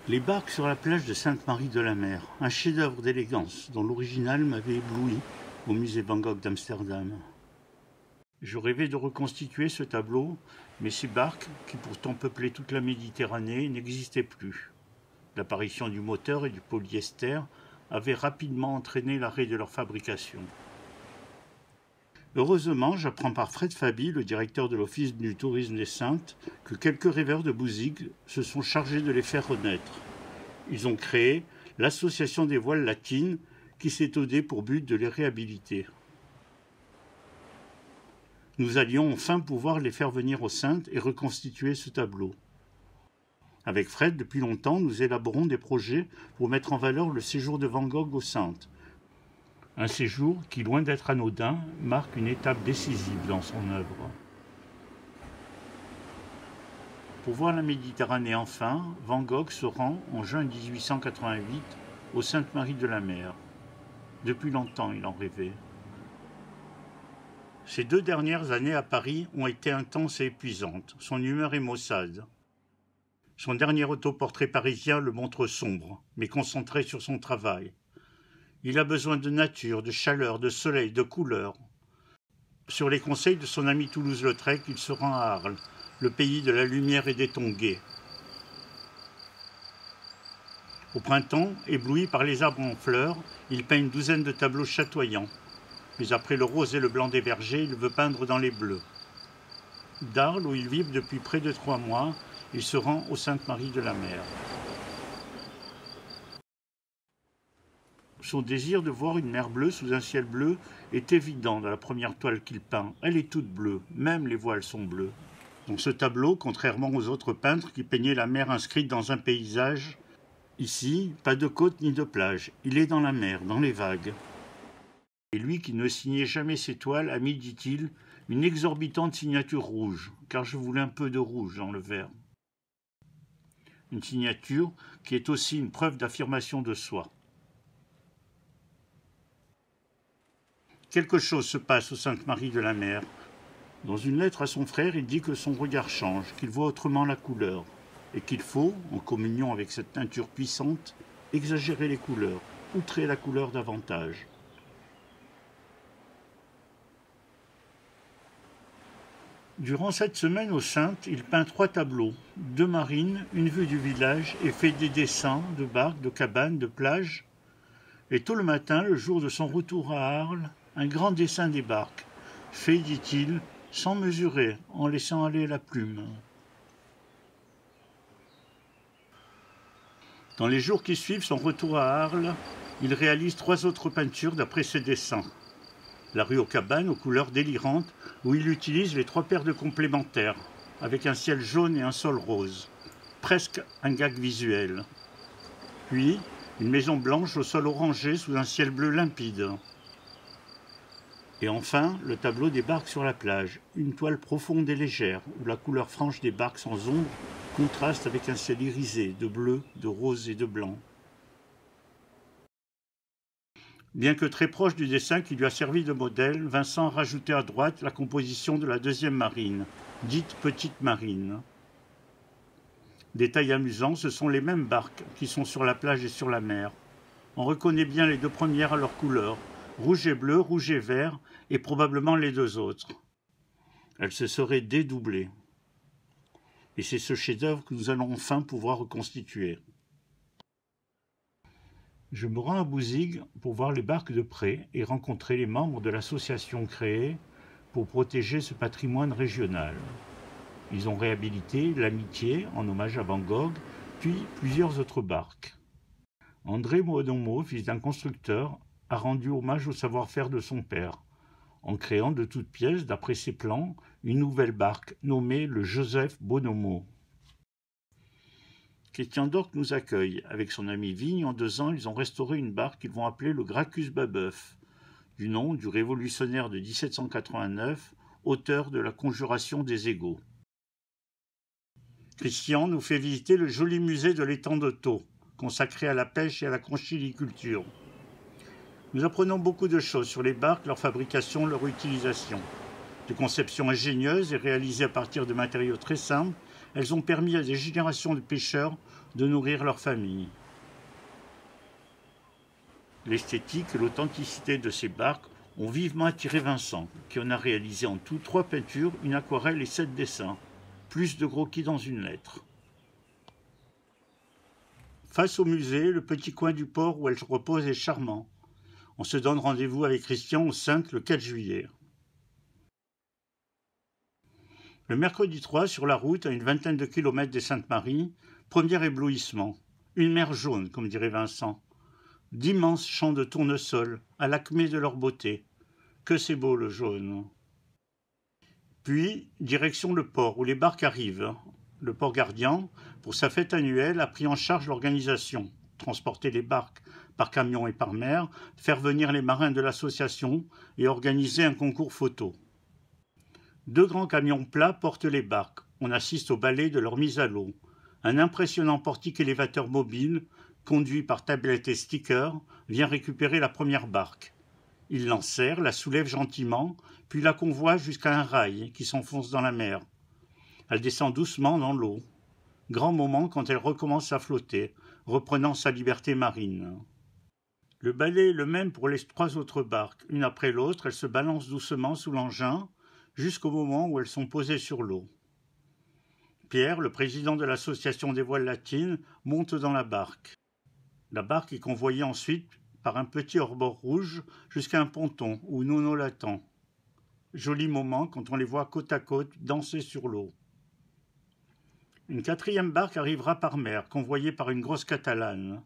Les barques sur la plage de Sainte-Marie-de-la-Mer, un chef-d'œuvre d'élégance dont l'original m'avait ébloui au musée Van Gogh d'Amsterdam. Je rêvais de reconstituer ce tableau, mais ces barques, qui pourtant peuplaient toute la Méditerranée, n'existaient plus. L'apparition du moteur et du polyester avait rapidement entraîné l'arrêt de leur fabrication. Heureusement, j'apprends par Fred Faby, le directeur de l'Office du tourisme des Saintes, que quelques rêveurs de Bouzigues se sont chargés de les faire renaître. Ils ont créé l'Association des voiles latines qui s'est donnée pour but de les réhabiliter. Nous allions enfin pouvoir les faire venir aux Saintes et reconstituer ce tableau. Avec Fred, depuis longtemps, nous élaborons des projets pour mettre en valeur le séjour de Van Gogh aux Saintes. Un séjour qui, loin d'être anodin, marque une étape décisive dans son œuvre. Pour voir la Méditerranée enfin, Van Gogh se rend en juin 1888 aux Sainte-Marie-de-la-Mer. Depuis longtemps, il en rêvait. Ces 2 dernières années à Paris ont été intenses et épuisantes. Son humeur est maussade. Son dernier autoportrait parisien le montre sombre, mais concentré sur son travail. Il a besoin de nature, de chaleur, de soleil, de couleurs. Sur les conseils de son ami Toulouse-Lautrec, il se rend à Arles, le pays de la lumière et des tons gais. Au printemps, ébloui par les arbres en fleurs, il peint une douzaine de tableaux chatoyants. Mais après le rose et le blanc des vergers, il veut peindre dans les bleus. D'Arles, où il vit depuis près de 3 mois, il se rend aux Sainte-Marie-de-la-Mer. Son désir de voir une mer bleue sous un ciel bleu est évident dans la première toile qu'il peint. Elle est toute bleue, même les voiles sont bleues. Dans ce tableau, contrairement aux autres peintres qui peignaient la mer inscrite dans un paysage, ici, pas de côte ni de plage. Il est dans la mer, dans les vagues. Et lui qui ne signait jamais ses toiles a mis, dit-il, une exorbitante signature rouge, car je voulais un peu de rouge dans le verre. Une signature qui est aussi une preuve d'affirmation de soi. Quelque chose se passe aux Sainte-Marie-de-la-Mer. Dans une lettre à son frère, il dit que son regard change, qu'il voit autrement la couleur, et qu'il faut, en communion avec cette teinture puissante, exagérer les couleurs, outrer la couleur davantage. Durant cette semaine aux Saintes, il peint 3 tableaux, 2 marines, une vue du village, et fait des dessins de barques, de cabanes, de plages. Et tôt le matin, le jour de son retour à Arles, un grand dessin des barques, fait, dit-il, sans mesurer, en laissant aller la plume. Dans les jours qui suivent son retour à Arles, il réalise 3 autres peintures d'après ses dessins. La rue aux cabanes, aux couleurs délirantes, où il utilise les 3 paires de complémentaires, avec un ciel jaune et un sol rose. Presque un gag visuel. Puis, une maison blanche au sol orangé sous un ciel bleu limpide. Et enfin, le tableau des barques sur la plage, une toile profonde et légère, où la couleur franche des barques sans ombre contraste avec un ciel irisé de bleu, de rose et de blanc. Bien que très proche du dessin qui lui a servi de modèle, Vincent a rajouté à droite la composition de la 2e marine, dite petite marine. Détail amusant, ce sont les mêmes barques qui sont sur la plage et sur la mer. On reconnaît bien les 2 premières à leur couleur, rouge et bleu, rouge et vert, et probablement les 2 autres. Elles se seraient dédoublées. Et c'est ce chef-d'œuvre que nous allons enfin pouvoir reconstituer. Je me rends à Bouzigues pour voir les barques de près et rencontrer les membres de l'association créée pour protéger ce patrimoine régional. Ils ont réhabilité l'Amitié en hommage à Van Gogh, puis plusieurs autres barques. André Bonomo, fils d'un constructeur, a rendu hommage au savoir-faire de son père, en créant de toutes pièces, d'après ses plans, une nouvelle barque nommée le Joseph Bonomo. Christian Dorc nous accueille. Avec son ami Vigne, en 2 ans, ils ont restauré une barque qu'ils vont appeler le Gracchus Babeuf, du nom du révolutionnaire de 1789, auteur de la Conjuration des égaux. Christian nous fait visiter le joli musée de l'étang de Thau, consacré à la pêche et à la conchyliculture. Nous apprenons beaucoup de choses sur les barques, leur fabrication, leur utilisation. De conception ingénieuse et réalisée à partir de matériaux très simples, elles ont permis à des générations de pêcheurs de nourrir leur famille. L'esthétique et l'authenticité de ces barques ont vivement attiré Vincent, qui en a réalisé en tout 3 peintures, une aquarelle et 7 dessins, plus de croquis dans une lettre. Face au musée, le petit coin du port où elle repose est charmant. On se donne rendez-vous avec Christian au 5 le 4 juillet. Le mercredi 3, sur la route, à une vingtaine de kilomètres des Saintes-Maries, premier éblouissement. Une mer jaune, comme dirait Vincent. D'immenses champs de tournesol, à l'acmé de leur beauté. Que c'est beau le jaune. Puis, direction le port, où les barques arrivent. Le port gardien, pour sa fête annuelle, a pris en charge l'organisation. Transporter les barques par camion et par mer, faire venir les marins de l'association et organiser un concours photo. 2 grands camions plats portent les barques. On assiste au ballet de leur mise à l'eau. Un impressionnant portique élévateur mobile, conduit par tablette et sticker, vient récupérer la première barque. Il l'enserre, la soulève gentiment, puis la convoie jusqu'à un rail qui s'enfonce dans la mer. Elle descend doucement dans l'eau. Grand moment quand elle recommence à flotter, reprenant sa liberté marine. Le balai est le même pour les 3 autres barques. Une après l'autre, elles se balancent doucement sous l'engin, jusqu'au moment où elles sont posées sur l'eau. Pierre, le président de l'association des voiles latines, monte dans la barque. La barque est convoyée ensuite par un petit hors-bord rouge jusqu'à un ponton où Nono l'attend. Joli moment quand on les voit côte à côte danser sur l'eau. Une 4e barque arrivera par mer, convoyée par une grosse catalane.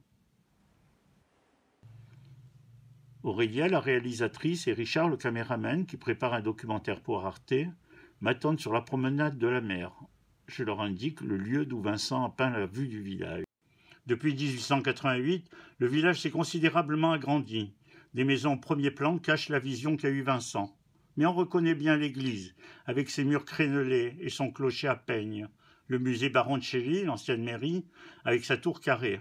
Aurélia, la réalisatrice, et Richard, le caméraman, qui prépare un documentaire pour Arte, m'attendent sur la promenade de la mer. Je leur indique le lieu d'où Vincent a peint la vue du village. Depuis 1888, le village s'est considérablement agrandi. Des maisons au premier plan cachent la vision qu'a eue Vincent. Mais on reconnaît bien l'église, avec ses murs crénelés et son clocher à peigne, le musée Baroncelli, l'ancienne mairie, avec sa tour carrée.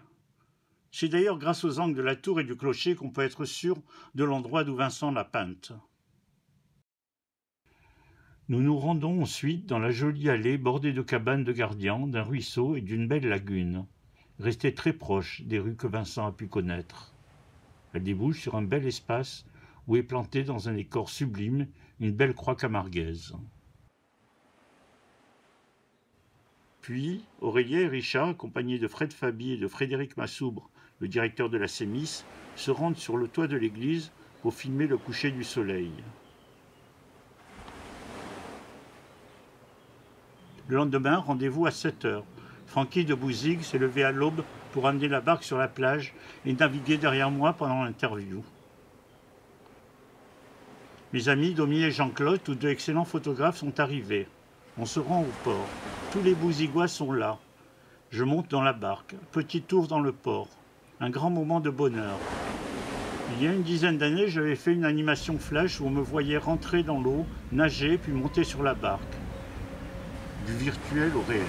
C'est d'ailleurs grâce aux angles de la tour et du clocher qu'on peut être sûr de l'endroit d'où Vincent l'a peinte. Nous nous rendons ensuite dans la jolie allée bordée de cabanes de gardiens, d'un ruisseau et d'une belle lagune, restée très proche des rues que Vincent a pu connaître. Elle débouche sur un bel espace où est plantée dans un décor sublime une belle croix camarguaise. Puis, Aurélia et Richard, accompagnés de Fred Fabi et de Frédéric Massoubre, le directeur de la CEMIS, se rendent sur le toit de l'église pour filmer le coucher du soleil. Le lendemain, rendez-vous à 7h. Francky de Bouzigues s'est levé à l'aube pour amener la barque sur la plage et naviguer derrière moi pendant l'interview. Mes amis Domi et Jean-Claude, tous 2 excellents photographes, sont arrivés. On se rend au port. Tous les Bouziguois sont là. Je monte dans la barque. Petit tour dans le port. Un grand moment de bonheur. Il y a une dizaine d'années, j'avais fait une animation flash où on me voyait rentrer dans l'eau, nager, puis monter sur la barque. Du virtuel au réel.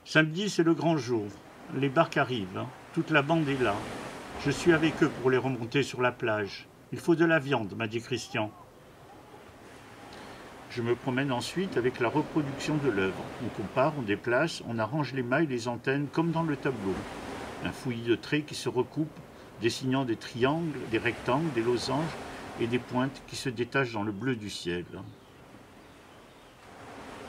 Samedi, c'est le grand jour. Les barques arrivent. Toute la bande est là. Je suis avec eux pour les remonter sur la plage. Il faut de la viande, m'a dit Christian. Je me promène ensuite avec la reproduction de l'œuvre. On compare, on déplace, on arrange les mailles, les antennes, comme dans le tableau. Un fouillis de traits qui se recoupent, dessinant des triangles, des rectangles, des losanges et des pointes qui se détachent dans le bleu du ciel.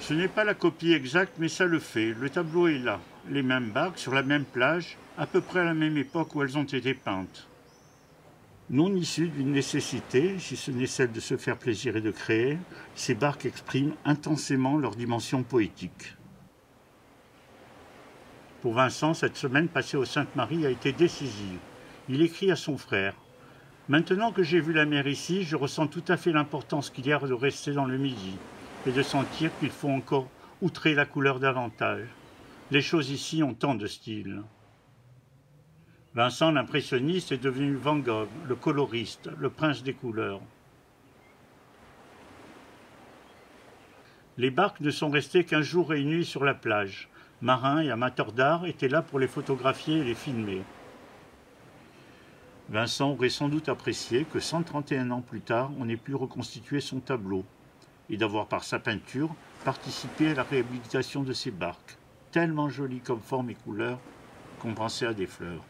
Ce n'est pas la copie exacte, mais ça le fait. Le tableau est là. Les mêmes barques, sur la même plage, à peu près à la même époque où elles ont été peintes. Non issues d'une nécessité, si ce n'est celle de se faire plaisir et de créer, ces barques expriment intensément leur dimension poétique. Pour Vincent, cette semaine passée aux Saintes-Maries a été décisive. Il écrit à son frère « Maintenant que j'ai vu la mer ici, je ressens tout à fait l'importance qu'il y a de rester dans le Midi et de sentir qu'il faut encore outrer la couleur davantage. Les choses ici ont tant de style. » Vincent, l'impressionniste, est devenu Van Gogh, le coloriste, le prince des couleurs. Les barques ne sont restées qu'1 jour et 1 nuit sur la plage. Marins et amateurs d'art étaient là pour les photographier et les filmer. Vincent aurait sans doute apprécié que 131 ans plus tard, on ait pu reconstituer son tableau. et d'avoir par sa peinture participé à la réhabilitation de ces barques, tellement jolies comme forme et couleur qu'on pensait à des fleurs.